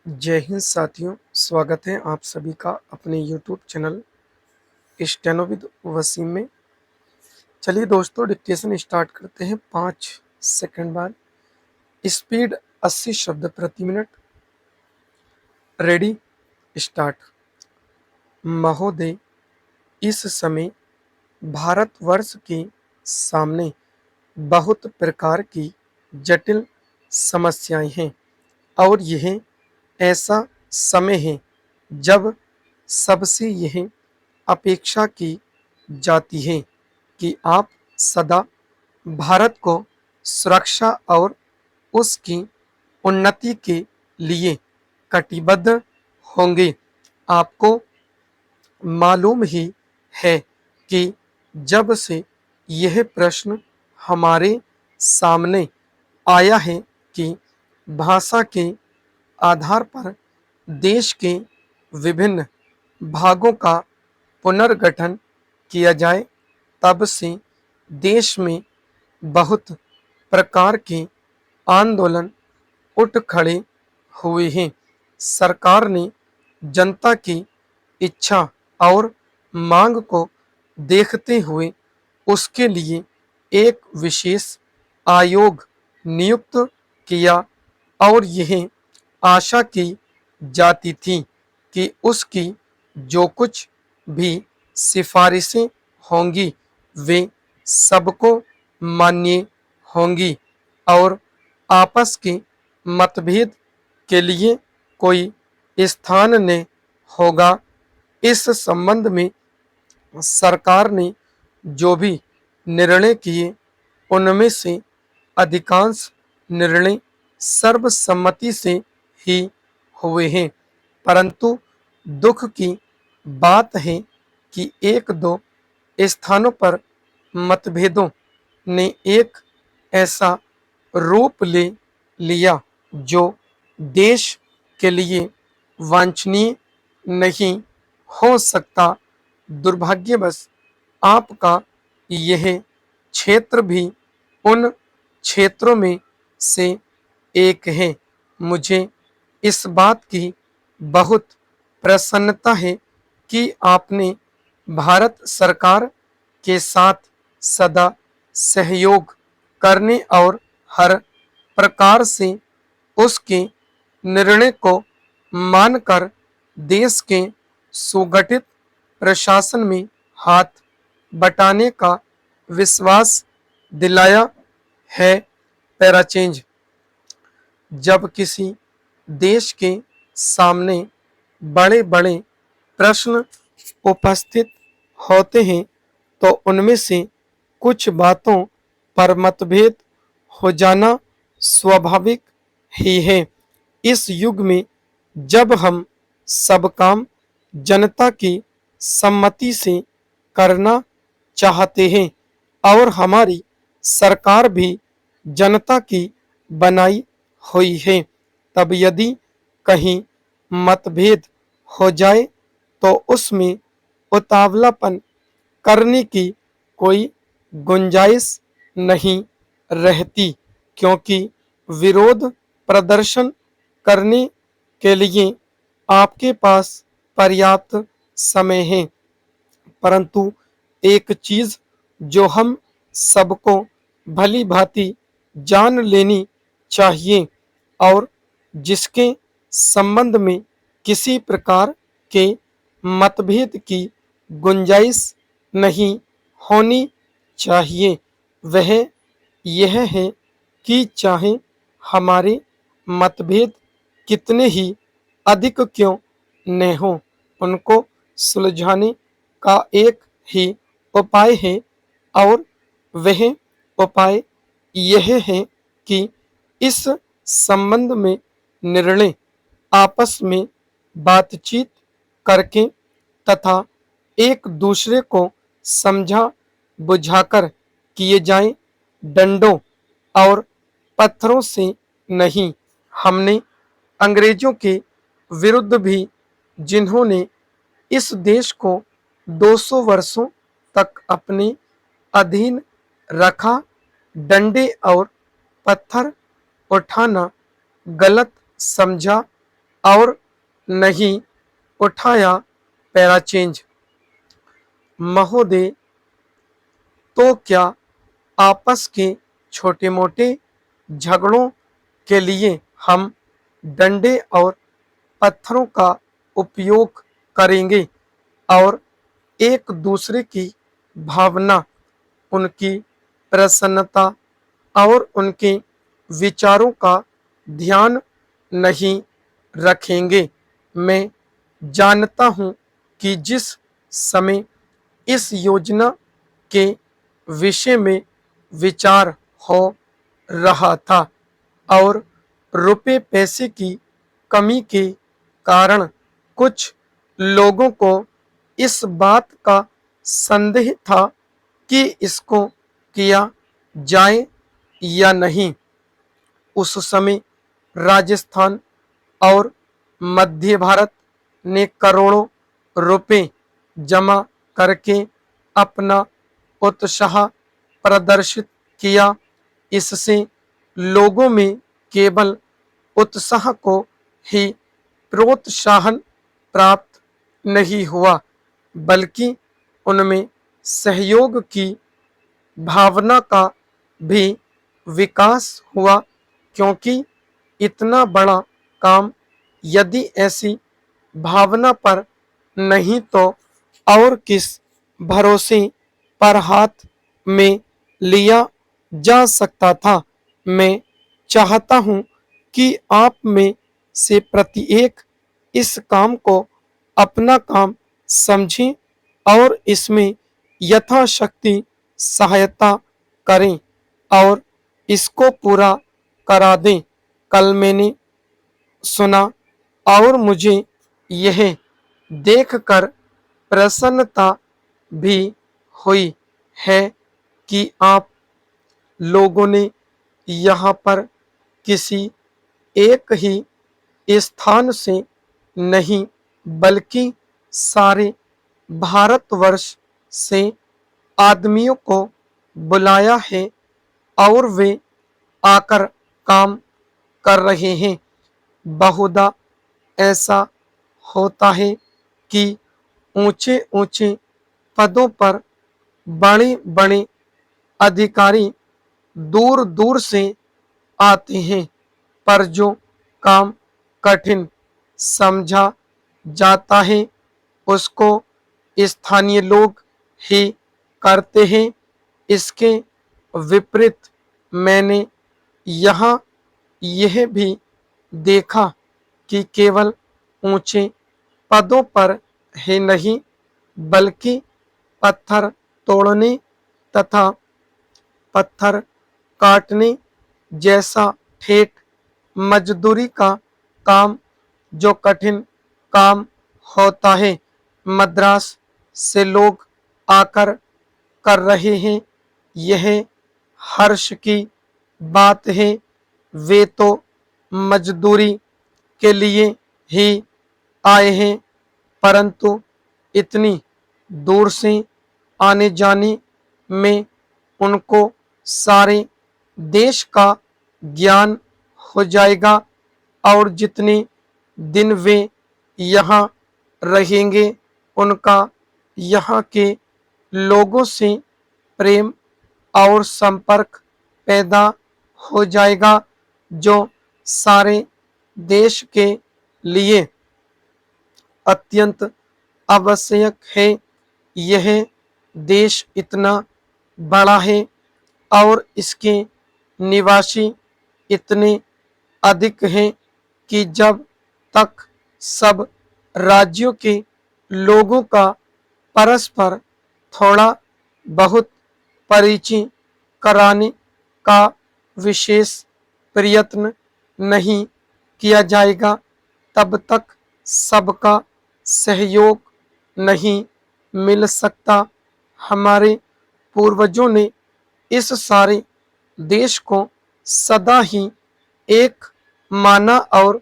जय हिंद साथियों, स्वागत है आप सभी का अपने YouTube channel Steno with Wasim में। चलिए दोस्तों, डिक्टेशन स्टार्ट करते हैं। 5 सेकंड बाद। स्पीड 80 शब्द प्रति मिनट। Ready, start. महोदय, इस समय भारतवर्ष के सामने बहुत प्रकार की जटिल समस्याएं हैं और यह ऐसा समय है जब सबसे यह अपेक्षा की जाती है कि आप सदा भारत को सुरक्षा और उसकी उन्नति के लिए कटिबद्ध होंगे। आपको मालूम ही है कि जब से यह प्रश्न हमारे सामने आया है कि भाषा के आधार पर देश के विभिन्न भागों का पुनर्गठन किया जाए, तब से देश में बहुत प्रकार के आंदोलन उठ खड़े हुए हैं। सरकार ने जनता की इच्छा और मांग को देखते हुए उसके लिए एक विशेष आयोग नियुक्त किया और यह आशा की जाती थी कि उसकी जो कुछ भी सिफारिशें होंगी वे सबको मान्य होंगी और आपस के मतभेद के लिए कोई स्थान न होगा। इस संबंध में सरकार ने जो भी निर्णय किए उनमें से अधिकांश निर्णय सर्वसम्मति से ही हुए हैं, परंतु दुख की बात है कि एक दो स्थानों पर मतभेदों ने एक ऐसा रूप ले लिया जो देश के लिए वांछनीय नहीं हो सकता। दुर्भाग्यवश आपका यह क्षेत्र भी उन क्षेत्रों में से एक है। मुझे इस बात की बहुत प्रसन्नता है कि आपने भारत सरकार के साथ सदा सहयोग करने और हर प्रकार से उसके निर्णय को मानकर देश के सुगठित प्रशासन में हाथ बटाने का विश्वास दिलाया है। पैराचेंज। जब किसी देश के सामने बड़े बड़े प्रश्न उपस्थित होते हैं तो उनमें से कुछ बातों पर मतभेद हो जाना स्वाभाविक ही है। इस युग में जब हम सब काम जनता की सम्मति से करना चाहते हैं और हमारी सरकार भी जनता की बनाई हुई है, तब यदि कहीं मतभेद हो जाए तो उसमें उतावलापन करने की कोई गुंजाइश नहीं रहती, क्योंकि विरोध प्रदर्शन करने के लिए आपके पास पर्याप्त समय है। परंतु एक चीज जो हम सबको भली भांति जान लेनी चाहिए और जिसके संबंध में किसी प्रकार के मतभेद की गुंजाइश नहीं होनी चाहिए, वह यह है कि चाहे हमारे मतभेद कितने ही अधिक क्यों न हो, उनको सुलझाने का एक ही उपाय है और वह उपाय यह है कि इस संबंध में निर्णय आपस में बातचीत करके तथा एक दूसरे को समझा बुझाकर किए जाएं, डंडों और पत्थरों से नहीं। हमने अंग्रेजों के विरुद्ध भी, जिन्होंने इस देश को 200 वर्षों तक अपने अधीन रखा, डंडे और पत्थर उठाना गलत समझा और नहीं उठाया पैराचेंज। महोदय, तो क्या आपस के छोटे मोटे झगड़ों के लिए हम डंडे और पत्थरों का उपयोग करेंगे और एक दूसरे की भावना, उनकी प्रसन्नता और उनके विचारों का ध्यान नहीं रखेंगे? मैं जानता हूं कि जिस समय इस योजना के विषय में विचार हो रहा था और रुपए पैसे की कमी के कारण कुछ लोगों को इस बात का संदेह था कि इसको किया जाए या नहीं। उस समय राजस्थान और मध्य भारत ने करोड़ों रुपए जमा करके अपना उत्साह प्रदर्शित किया। इससे लोगों में केवल उत्साह को ही प्रोत्साहन प्राप्त नहीं हुआ, बल्कि उनमें सहयोग की भावना का भी विकास हुआ, क्योंकि इतना बड़ा काम यदि ऐसी भावना पर नहीं तो और किस भरोसे पर हाथ में लिया जा सकता था। मैं चाहता हूं कि आप में से प्रत्येक इस काम को अपना काम समझें और इसमें यथाशक्ति सहायता करें और इसको पूरा करा दें। कल मैंने सुना और मुझे यह देखकर प्रसन्नता भी हुई है कि आप लोगों ने यहाँ पर किसी एक ही स्थान से नहीं, बल्कि सारे भारतवर्ष से आदमियों को बुलाया है और वे आकर काम कर रहे हैं। बहुधा ऐसा होता है कि ऊंचे ऊंचे पदों पर बड़े बड़े अधिकारी दूर दूर से आते हैं, पर जो काम कठिन समझा जाता है उसको स्थानीय लोग ही करते हैं। इसके विपरीत मैंने यहाँ यह भी देखा कि केवल ऊंचे पदों पर ही नहीं, बल्कि पत्थर तोड़ने तथा पत्थर काटने जैसा ठेठ मजदूरी का काम, जो कठिन काम होता है, मद्रास से लोग आकर कर रहे हैं। यह हर्ष की बात है। वे तो मजदूरी के लिए ही आए हैं, परंतु इतनी दूर से आने जाने में उनको सारे देश का ज्ञान हो जाएगा और जितने दिन वे यहाँ रहेंगे उनका यहाँ के लोगों से प्रेम और संपर्क पैदा हो जाएगा, जो सारे देश के लिए अत्यंत आवश्यक है। यह देश इतना बड़ा है और इसके निवासी इतने अधिक हैं कि जब तक सब राज्यों के लोगों का परस्पर थोड़ा बहुत परिचय कराने का विशेष प्रयत्न नहीं किया जाएगा, तब तक सबका सहयोग नहीं मिल सकता। हमारे पूर्वजों ने इस सारे देश को सदा ही एक माना और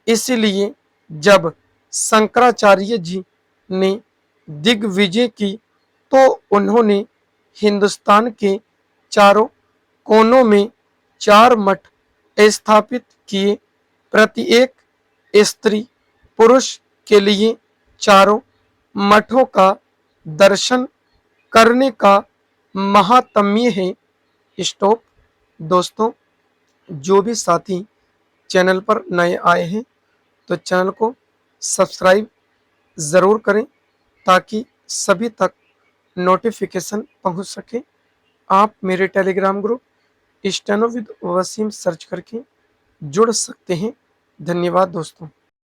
इसलिए जब शंकराचार्य जी ने दिग्विजय की तो उन्होंने हिंदुस्तान के चारों कोनों में 4 मठ स्थापित किए। प्रत्येक स्त्री पुरुष के लिए चारों मठों का दर्शन करने का महात्म्य है। स्टॉप। दोस्तों, जो भी साथी चैनल पर नए आए हैं तो चैनल को सब्सक्राइब ज़रूर करें ताकि सभी तक नोटिफिकेशन पहुंच सके। आप मेरे Telegram group Steno with Wasim search करके जुड़ सकते हैं। धन्यवाद दोस्तों।